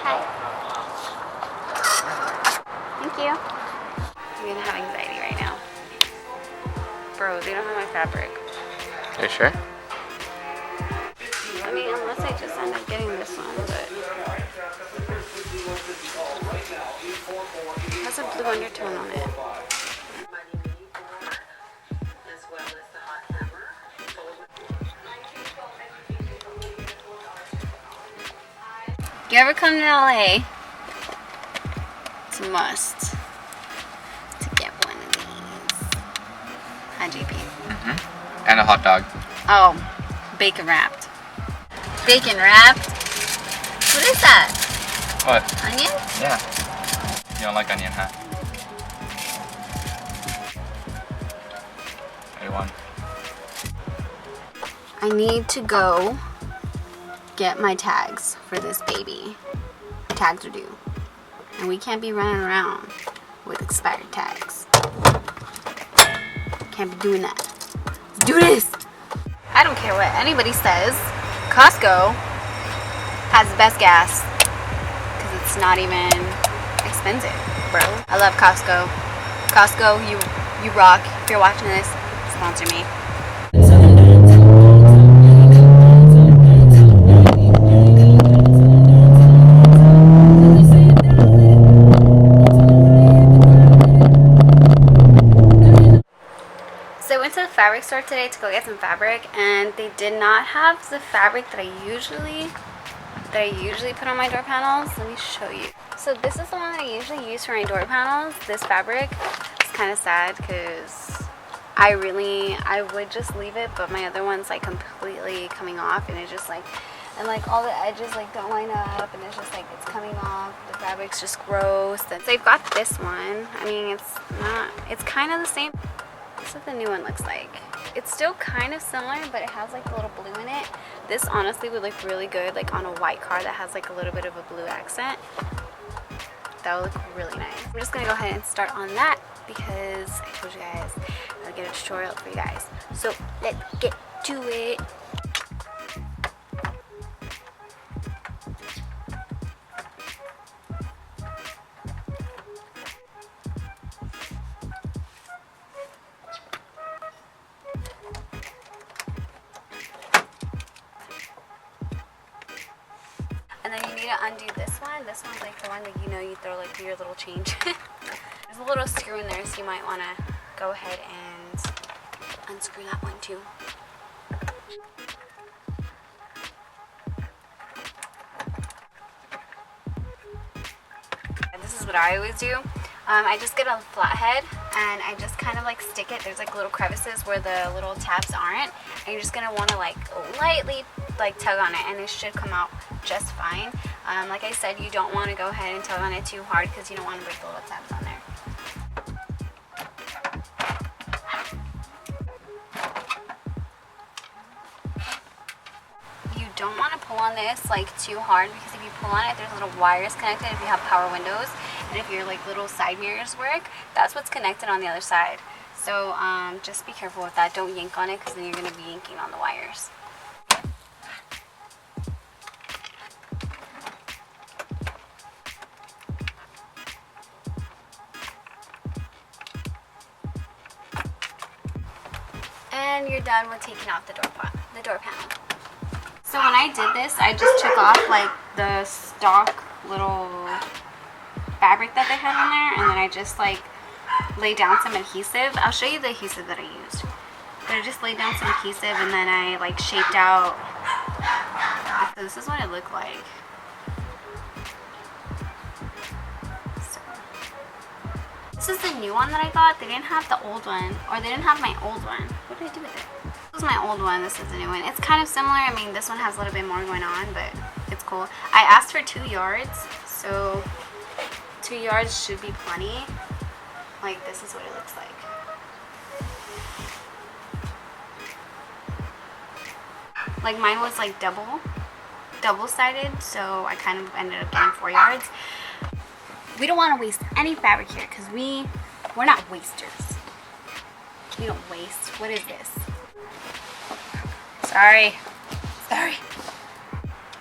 Hi. Thank you. I'm gonna have anxiety right now. Bro, they don't have my fabric. Are you sure? I mean, unless I just end up getting this one, but it has a blue undertone on it. You ever come to LA? It's a must to get one of these. Hi, JP. And a hot dog. Oh, bacon wrapped. Bacon wrapped? What is that? What? Onion? Yeah. You don't like onion, huh? A1. I need to go get my tags for this baby. Tags are due. And we can't be running around with expired tags. Can't be doing that. Let's do this! I don't care what anybody says. Costco has the best gas. Because it's not even expensive, bro. I love Costco. Costco, you rock. If you're watching this, sponsor me. So I went to the fabric store today to go get some fabric, and they did not have the fabric that I usually put on my door panels. Let me show you. So this is the one that I usually use for my door panels. This fabric. It's kind of sad because I would just leave it, but my other one's like completely coming off, and it's just like, and like all the edges like don't line up, and it's just like it's coming off. The fabric's just gross. And so I've got this one. I mean, it's kind of the same. This is what the new one looks like. It's still kind of similar, but it has like a little blue in it. This honestly would look really good like on a white car that has like a little bit of a blue accent. That would look really nice. I'm just gonna go ahead and start on that because I told you guys I'll get a tutorial for you guys. So let's get to it. And then you need to undo this one. This one's like the one that you throw like your little change. There's a little screw in there, so you might want to go ahead and unscrew that one too. And this is what I always do. I just get a flathead and I just kind of like stick it. There's like little crevices where the little tabs aren't, and you're just gonna want to like lightly like tug on it, and it should come out just fine. Like I said, you don't want to go ahead and tug on it too hard because you don't want to break the little tabs on there. You don't want to pull on this like too hard, because if you pull on it, there's little wires connected if you have power windows, and if your like little side mirrors work, that's what's connected on the other side. So just be careful with that. Don't yank on it, because then you're going to be yanking on the wires. And you're done with taking off the door panel. So when I did this, I just took off like the stock little fabric that they had on there, and then I just like laid down some adhesive. I'll show you the adhesive that I used. But I just laid down some adhesive, and then I like shaped out. So this is what it looked like. So this is the new one that I got. They didn't have the old one, or they didn't have my old one. What did I do with it? This was my old one. This is the new one. It's kind of similar. I mean, this one has a little bit more going on, but it's cool. I asked for 2 yards, so 2 yards should be plenty. Like, this is what it looks like. Like, mine was like double-sided, so I kind of ended up getting 4 yards. We don't want to waste any fabric here, because we're not wasters. We don't waste. What is this? Sorry.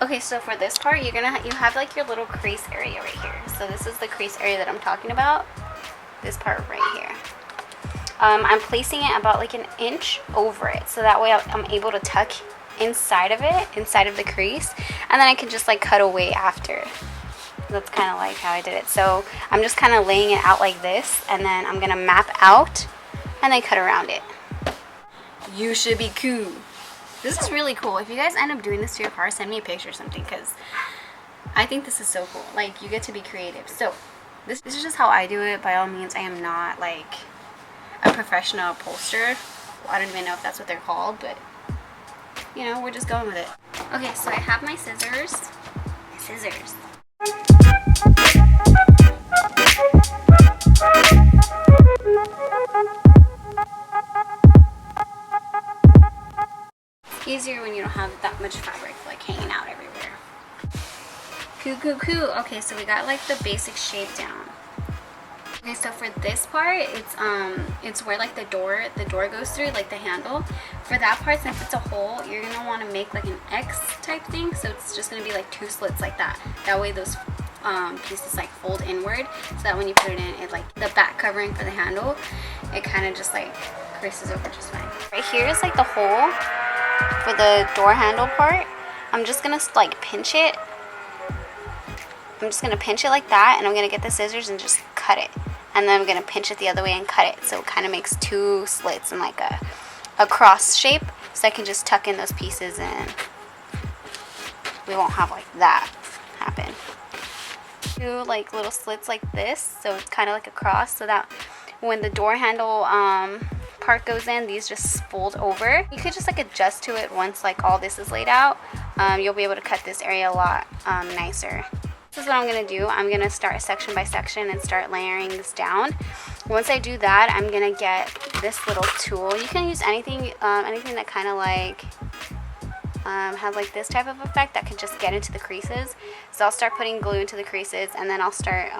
Okay, so for this part, you have like your little crease area right here. So this is the crease area that I'm talking about. This part right here. I'm placing it about like an inch over it, so that way I'm able to tuck inside of it, inside of the crease, and then I can just like cut away after. That's kind of like how I did it. So I'm just kind of laying it out like this, and then I'm gonna map out and then cut around it. You should be cool. This is really cool. If you guys end up doing this to your car, send me a picture or something, because I think this is so cool. Like, you get to be creative. So this is just how I do it. By all means, I am not like a professional upholsterer. Well, I don't even know if that's what they're called, but you know, we're just going with it. Okay, so I have my scissors. It's easier when you don't have that much fabric like hanging out everywhere. Cool. Okay, so we got like the basic shape down. Okay, so for this part, it's where like the door goes through, like the handle. For that part, since it's a hole, you're gonna want to make like an X type thing. So it's just gonna be like 2 slits like that. That way those pieces like fold inward, so that when you put it in, it like the back covering for the handle, it kind of just like creases over just fine. Right here is like the hole for the door handle part. I'm just gonna like pinch it. I'm just gonna pinch it like that, and I'm gonna get the scissors and just cut it. And then I'm gonna pinch it the other way and cut it, so it kind of makes 2 slits and like a cross shape, so I can just tuck in those pieces and we won't have like that happen. 2 like little slits like this, so it's kind of like a cross, so that when the door handle part goes in, these just fold over. You could just like adjust to it once like all this is laid out. You'll be able to cut this area a lot nicer. This is what I'm going to do. I'm going to start section by section and start layering this down. Once I do that, I'm going to get this little tool. You can use anything that kind of like has like this type of effect that can just get into the creases. So I'll start putting glue into the creases, and then I'll start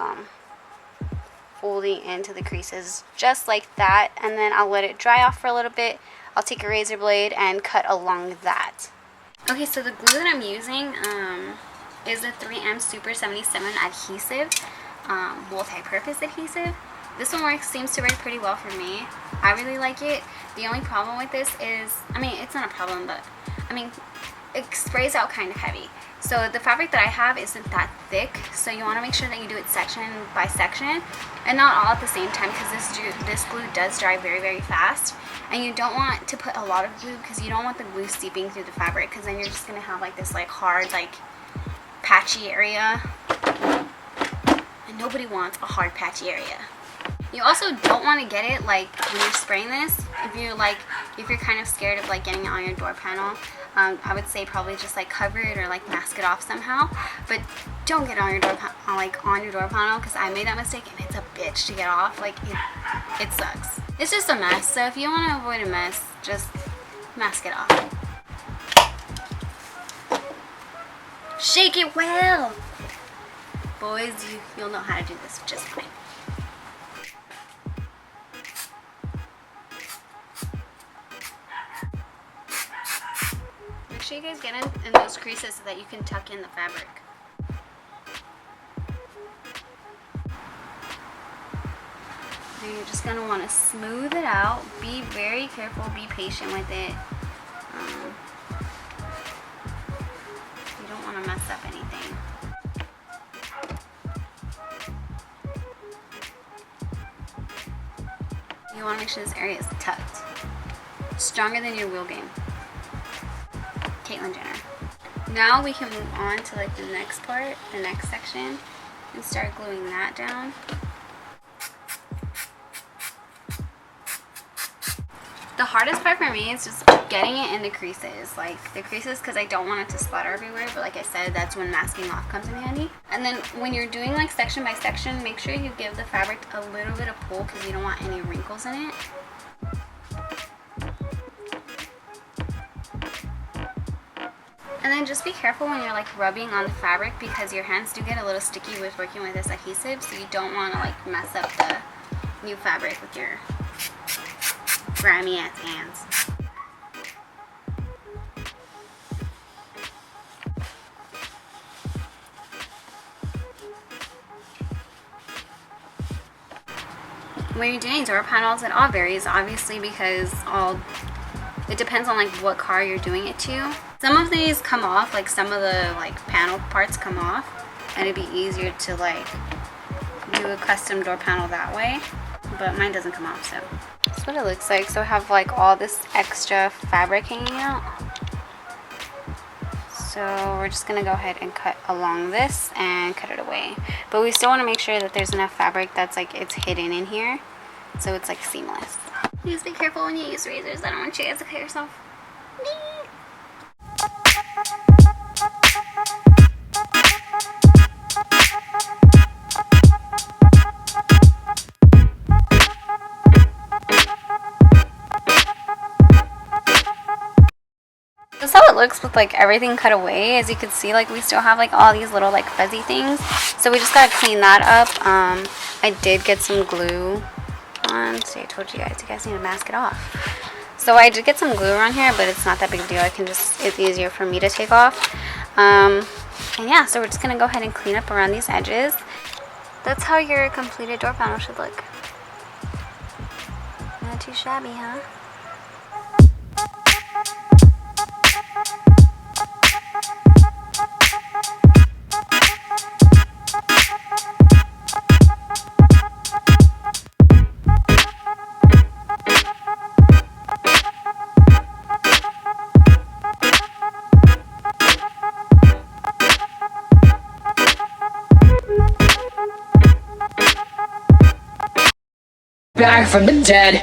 folding into the creases just like that, and then I'll let it dry off for a little bit. I'll take a razor blade and cut along that. Okay, so the glue that I'm using is the 3M Super 77 adhesive, multi-purpose adhesive. This one seems to work pretty well for me. I really like it. The only problem with this is, I mean, it's not a problem, but I mean, it sprays out kind of heavy. So the fabric that I have isn't that thick, so you want to make sure that you do it section by section and not all at the same time, because this glue does dry very, very fast. And you don't want to put a lot of glue, because you don't want the glue seeping through the fabric, because then you're just going to have like this like hard, like patchy area, and nobody wants a hard patchy area. You also don't want to get it like when you're spraying this, if you're kind of scared of like getting it on your door panel. I would say probably just like cover it or like mask it off somehow, but don't get it on your door panel, because I made that mistake and it's a bitch to get off. Like it sucks. It's just a mess. So if you want to avoid a mess, just mask it off. Shake it well. Boys, you'll know how to do this just fine. Make sure you guys get in those creases so that you can tuck in the fabric. And you're just going to want to smooth it out. Be very careful, be patient with it. You don't want to mess up anything. You want to make sure this area is tucked. Stronger than your wheel game. Caitlyn Jenner. Now we can move on to like the next part, the next section, and start gluing that down. The hardest part for me is just getting it in the creases, because I don't want it to splatter everywhere, but like I said, that's when masking off comes in handy. And then when you're doing like section by section, make sure you give the fabric a little bit of pull, because you don't want any wrinkles in it. And then just be careful when you're like rubbing on the fabric, because your hands do get a little sticky with working with this adhesive, so you don't want to like mess up the new fabric with your grimy ass hands. when you're doing door panels, it all varies obviously because it depends on like what car you're doing it to. Some of these come off, like some of the like panel parts come off, and it'd be easier to like do a custom door panel that way, but mine doesn't come off. So that's what it looks like. So I have like all this extra fabric hanging out. So we're just gonna go ahead and cut along this and cut it away. But we still wanna make sure that there's enough fabric that's like it's hidden in here, so it's like seamless. Please be careful when you use razors. I don't want you guys to cut yourself. This is how it looks with like everything cut away. As you can see, like we still have like all these little like fuzzy things, so we just gotta clean that up. I did get some glue on. See, I told you guys need to mask it off. So I did get some glue around here, but it's not that big a deal. It's easier for me to take off. And yeah, so we're just gonna go ahead and clean up around these edges. That's how your completed door panel should look. Not too shabby, huh? Back from the dead.